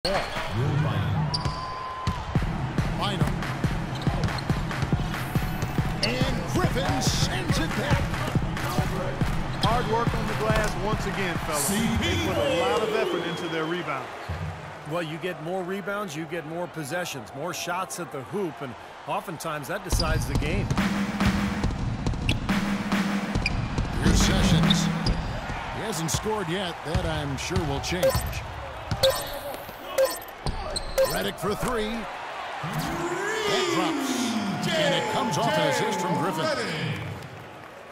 Bynum. And Griffin sends it back. Hard work on the glass once again, fellas. They put a lot of effort into their rebound. Well, you get more rebounds, you get more possessions, more shots at the hoop, and oftentimes that decides the game. Here's Sessions. He hasn't scored yet. That, I'm sure, will change. Redick for three. That drops. And it comes off an assist from Griffin.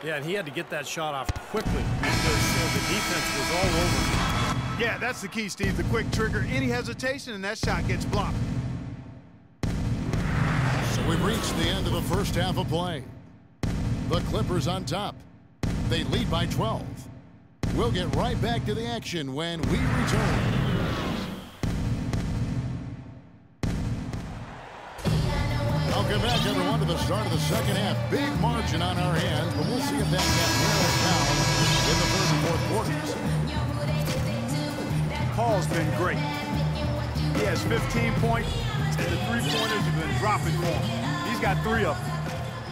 Yeah, and he had to get that shot off quickly because the defense was all over. Yeah, that's the key, Steve. The quick trigger. Any hesitation, and that shot gets blocked. So we've reached the end of the first half of play. The Clippers on top. They lead by 12. We'll get right back to the action when we return. Welcome back, everyone, to the start of the second half. Big margin on our hands, but we'll see if that gap narrows down in the third and fourth quarters. Paul's been great. He has 15 points, and the three-pointers have been dropping for him. He's got 3 of them.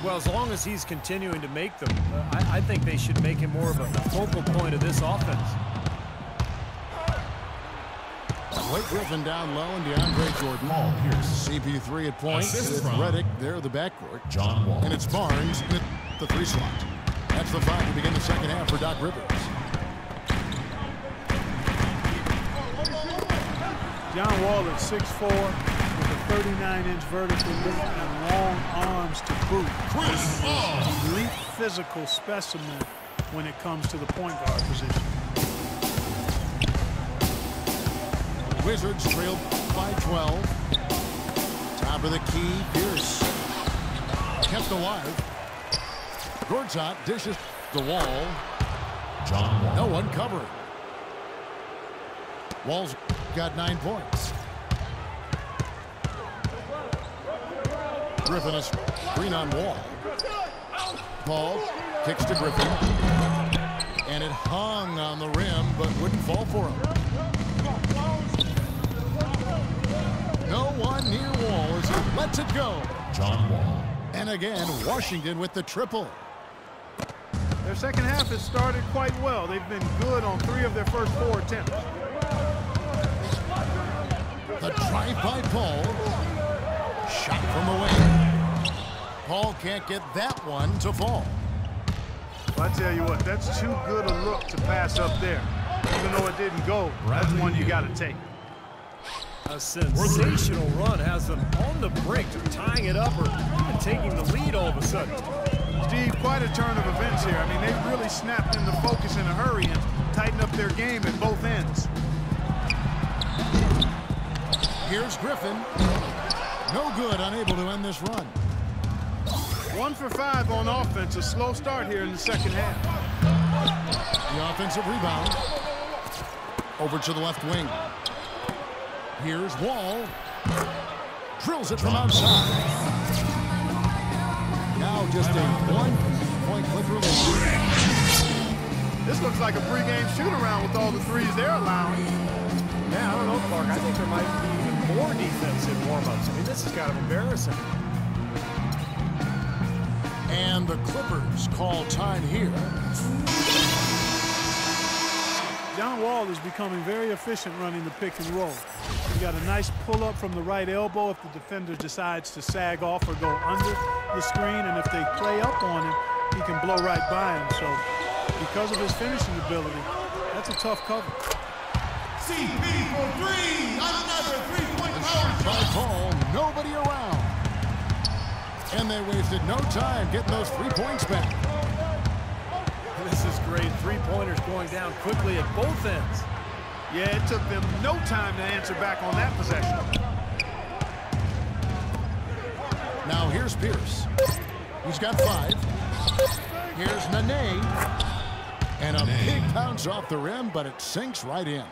Well, as long as he's continuing to make them, I think they should make him more of a focal point of this offense. Blake Griffin down low and DeAndre Jordan. Here's CP3 at point. With Redick there, the backcourt. John Wall. And it's Barnes at the 3 slot. That's the 5 to begin the second half for Doc Rivers. John Wall at 6'4", with a 39-inch vertical leap and long arms to boot. He's an elite physical specimen when it comes to the point guard position. Wizards trailed by 12. Top of the key, Pierce. Kept alive. Gortat dishes the Wall. John Wall. No one covering. Wall's got 9 points. Griffin a screen on Wall. Paul kicks to Griffin. And it hung on the rim, but wouldn't fall for him. No one near Wall as he lets it go. John Wall. And again, Washington with the triple. Their second half has started quite well. They've been good on 3 of their first 4 attempts. The drive by Paul. Shot from away. Paul can't get that one to fall. Well, I tell you what, that's too good a look to pass up there. Even though it didn't go, that's one you got to take. A sensational run has them on the brink of tying it up or even taking the lead all of a sudden. Steve, quite a turn of events here. I mean, they really snapped into focus in a hurry and tightened up their game at both ends. Here's Griffin. No good, unable to end this run. 1 for 5 on offense. A slow start here in the second half. The offensive rebound. Over to the left wing. Here's Wall. Drills it from outside. Now just a 1-point Clipper lead. This looks like a pregame shoot-around with all the threes they're allowing. Yeah, I don't know, Clark. I think there might be even more defense in warm-ups. I mean, this is kind of embarrassing. And the Clippers call time here. John Wall is becoming very efficient running the pick and roll. He got a nice pull-up from the right elbow if the defender decides to sag off or go under the screen, and if they play up on him, he can blow right by him. So because of his finishing ability, that's a tough cover. CP for 3, another 3-point power By shot. Paul, nobody around. And they wasted no time getting those 3 points back. This is great. 3-pointers going down quickly at both ends. Yeah, it took them no time to answer back on that possession. Now here's Pierce. He's got 5. Here's Nene. And a big bounce off the rim, but it sinks right in.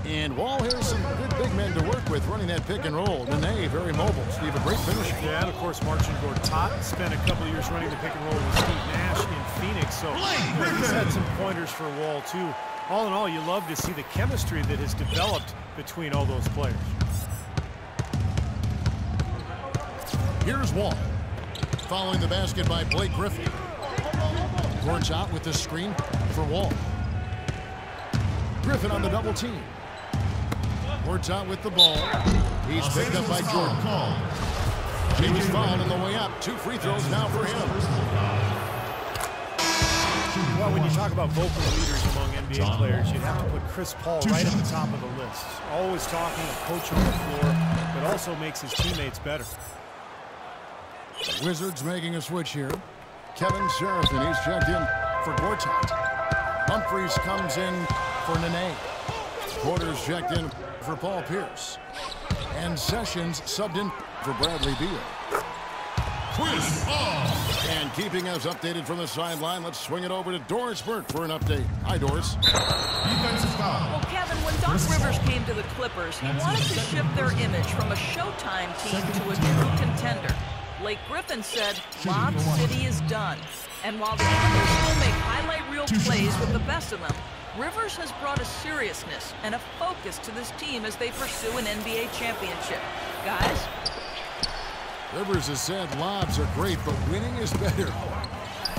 And Wall has some good big men to work with running that pick and roll. Nene, very mobile. Steve, a great finisher. Yeah, and of course, Marcin Gortat spent a couple of years running the pick and roll with Steve Nash in Phoenix. So he's had some pointers for Wall, too. All in all, you love to see the chemistry that has developed between all those players. Here's Wall. Following the basket by Blake Griffin. Courts out with the screen for Wall. Griffin on the double team. Courts out with the ball. He's picked up by Jordan. He was fouled on the way up. 2 free throws now for him. Well, when you talk about vocal leaders among NBA players, you'd have to put Chris Paul right at the top of the list. Always talking, a coach on the floor, but also makes his teammates better. The Wizards making a switch here. Kevin Seraphin, he's checked in for Gortat. Humphries comes in for Nene. Porter's checked in for Paul Pierce. And Sessions subbed in for Bradley Beal. And keeping us updated from the sideline, let's swing it over to Doris Burke for an update. Hi, Doris. Well, Kevin, when Doc Rivers came to the Clippers, he wanted to shift their image from a Showtime team to a true contender. Blake Griffin said, Lob City is done. And while the Clippers still make highlight reel plays with the best of them, Rivers has brought a seriousness and a focus to this team as they pursue an NBA championship. Guys? Rivers has said lobs are great, but winning is better.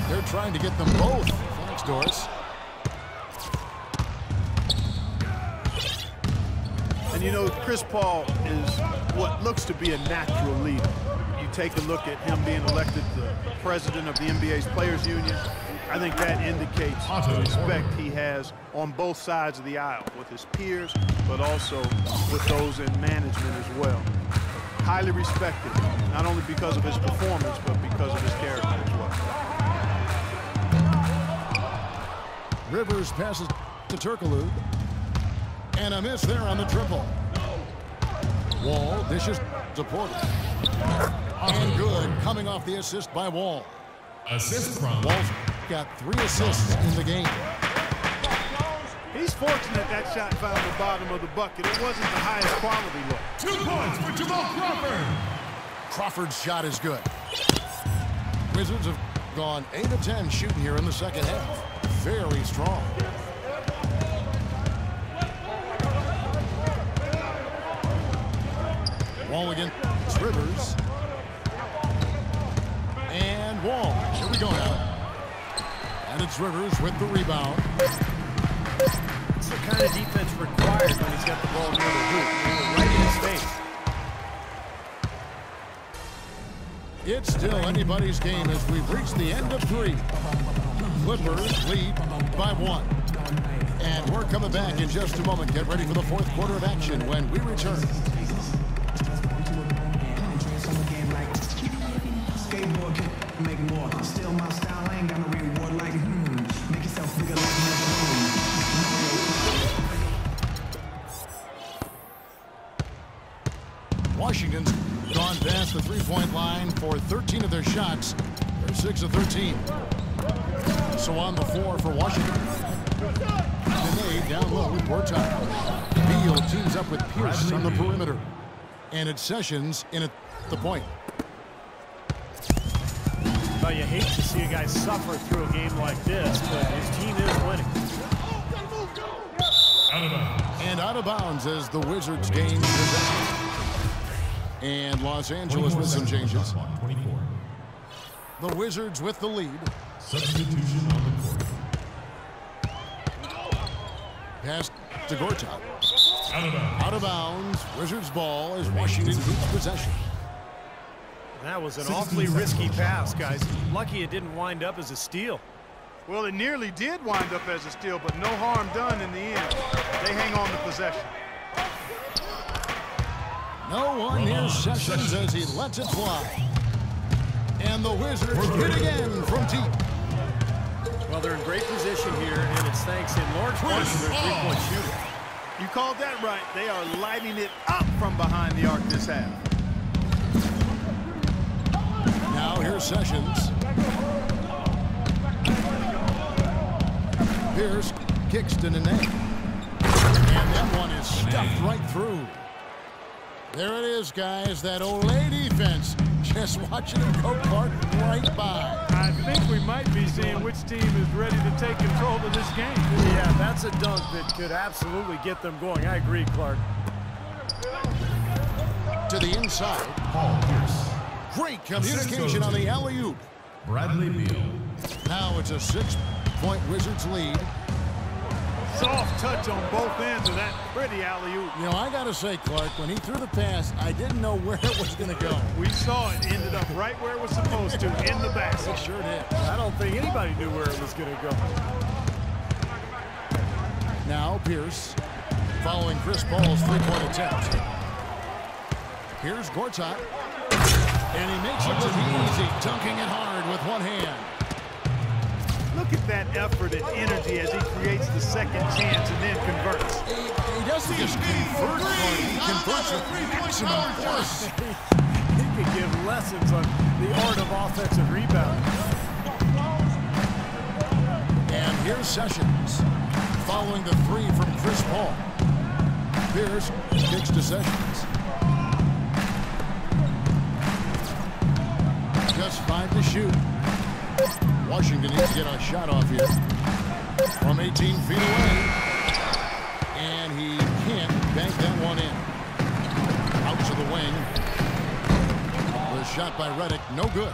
They're trying to get them both. Thanks, Doris. And you know, Chris Paul is what looks to be a natural leader. You take a look at him being elected the president of the NBA's Players Union. I think that indicates the respect he has on both sides of the aisle, with his peers, but also with those in management as well. Highly respected, not only because of his performance, but because of his character as well. Rivers passes to Turkoglu. And a miss there on the triple. Wall dishes to Porter. And good, coming off the assist by Wall. Assist from Wall's got 3 assists in the game. He's fortunate that shot found the bottom of the bucket. It wasn't the highest quality look. 2 points for Jamal Crawford. Crawford's shot is good. Wizards have gone 8 of 10 shooting here in the second half. Very strong. Wall against Rivers. And Wall. Here we go now. And it's Rivers with the rebound. It's the kind of defense required when he's got the ball near the hoop, right in his face. It's still anybody's game as we've reached the end of 3. Clippers lead by 1. And we're coming back in just a moment. Get ready for the 4th quarter of action when we return. Make more. Still my style, I ain't got no reward like make yourself bigger like Washington's gone past the 3-point line for 13 of their shots. They're 6 of 13. So on the floor for Washington. Nene down low with Gortat. Beal teams up with Pierce on the perimeter. And it's Sessions in at the point. Well, you hate to see a guy suffer through a game like this, but his team is winning. And out of bounds as the Wizards gain possession. And Los Angeles with some changes. The Wizards with the lead. Substitution on the court. Pass to Gortat. Out of bounds. Wizards ball as Washington keeps possession. That was an awfully risky pass, guys. Lucky it didn't wind up as a steal. Well, it nearly did wind up as a steal, but no harm done in the end. They hang on to possession. No one near Sessions as he lets it fly. And the Wizards hit again from deep. Well, they're in great position here, and it's thanks in large part to their three-point shooting. You called that right. They are lighting it up from behind the arc this half. Now here's Sessions. Pierce kicks to Nene. And that one is stuffed right through. There it is, guys. That Olay defense Just watching him go Clark right by. I think we might be seeing which team is ready to take control of this game. Yeah, that's a dunk that could absolutely get them going. I agree, Clark. To the inside. Paul Pierce. Great communication on the alley-oop. Bradley Beal. Now it's a 6-point Wizards lead. Soft touch on both ends of that pretty alley-oop. You know, I got to say, Clark, when he threw the pass, I didn't know where it was going to go. We saw it ended up right where it was supposed to, in the basket. It sure did. I don't think anybody knew where it was going to go. Now Pierce, following Chris Paul's three-point attempt. Here's Gortat. And he makes it look easy, dunking it hard with one hand. Look at that effort and energy as he creates the second chance and then converts. He doesn't just convert, he converts with maximum force. He could give lessons on the art of offensive rebound. And here's Sessions, following the three from Chris Paul. Pierce kicks to Sessions. Just 5 to shoot. Washington needs to get a shot off here. From 18 feet away. And he can't bank that one in. Out to the wing. The shot by Redick, no good.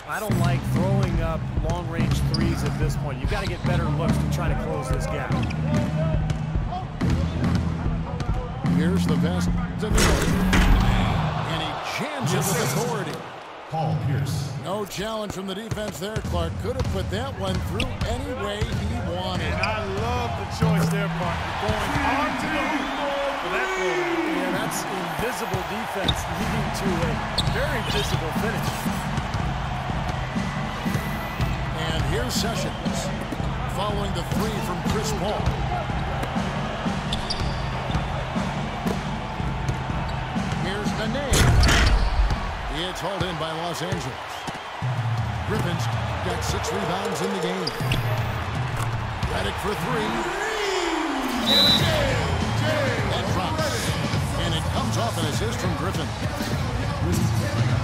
I don't like throwing up long-range threes at this point. You've got to get better looks to try to close this gap. Here's the pass to Miller. And he jams it with authority. Paul Pierce. No challenge from the defense there. Clark could have put that one through any way he wanted. And I love the choice there, partner. Going hard to the hoop for that goal. Yeah, that's invisible defense leading to a very visible finish. And here's Sessions, following the three from Chris Paul. Here's Nene. It's hauled in by Los Angeles. Griffin's got 6 rebounds in the game. Redick for 3. That drops. And it comes off an assist from Griffin.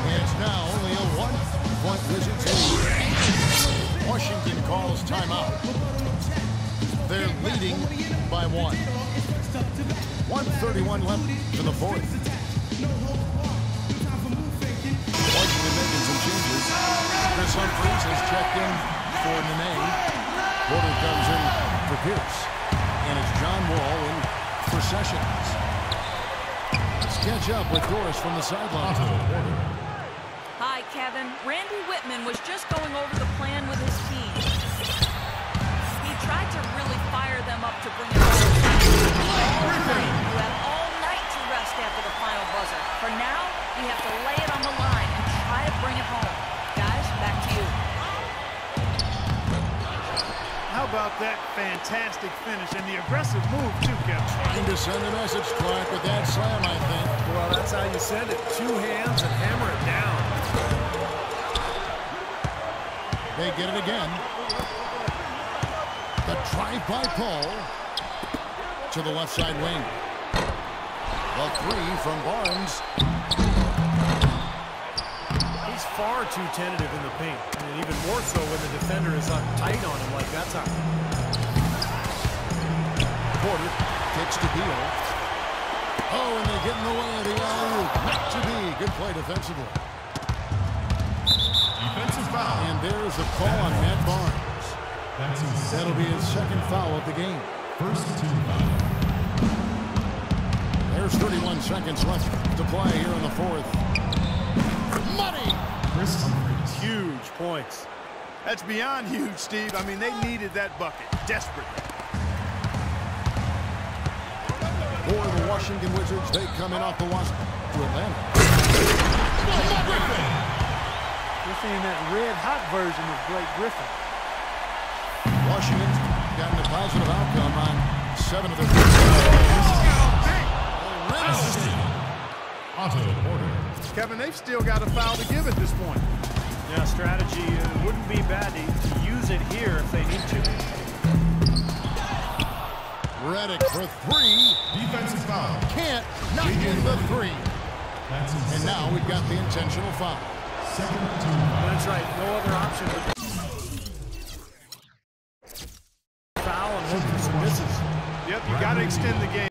It's now only a 1-point Wizards lead. Washington calls timeout. They're leading by 1. 1:31 left in the fourth. Washington making some changes. Chris Humphries has checked in for Nene. Porter comes in for Pierce. And it's John Wall in for Sessions. Let's catch up with Doris from the sideline. Hi, Kevin. Randy Whitman was just going over the plan with his team. He tried to really fire them up to bring it home. You have all night to rest after the final buzzer. For now, you have to lay it on the line and try to bring it home. Guys, back to you. How about that fantastic finish and the aggressive move, too, Kevin? Trying to send a message, Clark, with that slam, I think. Well, that's how you send it. 2 hands and hammer it down. They get it again. The drive by Paul to the left side wing. The 3 from Barnes. He's far too tentative in the paint, and even more so when the defender is up tight on him like that's how. Porter kicks to Beal. Oh, and they get in the way of the alley-oop. Not to be. Good play defensively. Defensive foul. And there's a call on Matt Barnes. That'll be his second foul of the game. First 2 foul. There's 31 seconds left to play here in the fourth. Money! Chris Humphries. Huge points. That's beyond huge, Steve. I mean, they needed that bucket desperately. For the Washington Wizards, they come in off the watch to Atlanta. We're seeing that red-hot version of Blake Griffin. Washington's gotten a positive outcome on 7 of their Otto Porter. Kevin, they've still got a foul to give at this point. Yeah, strategy wouldn't be bad to use it here if they need to. Redick for 3. Defensive foul. Can't knock in the 3. And now we've got the intentional foul. That's right. No other option but foul and hope for some misses. Yep, you got to extend the game.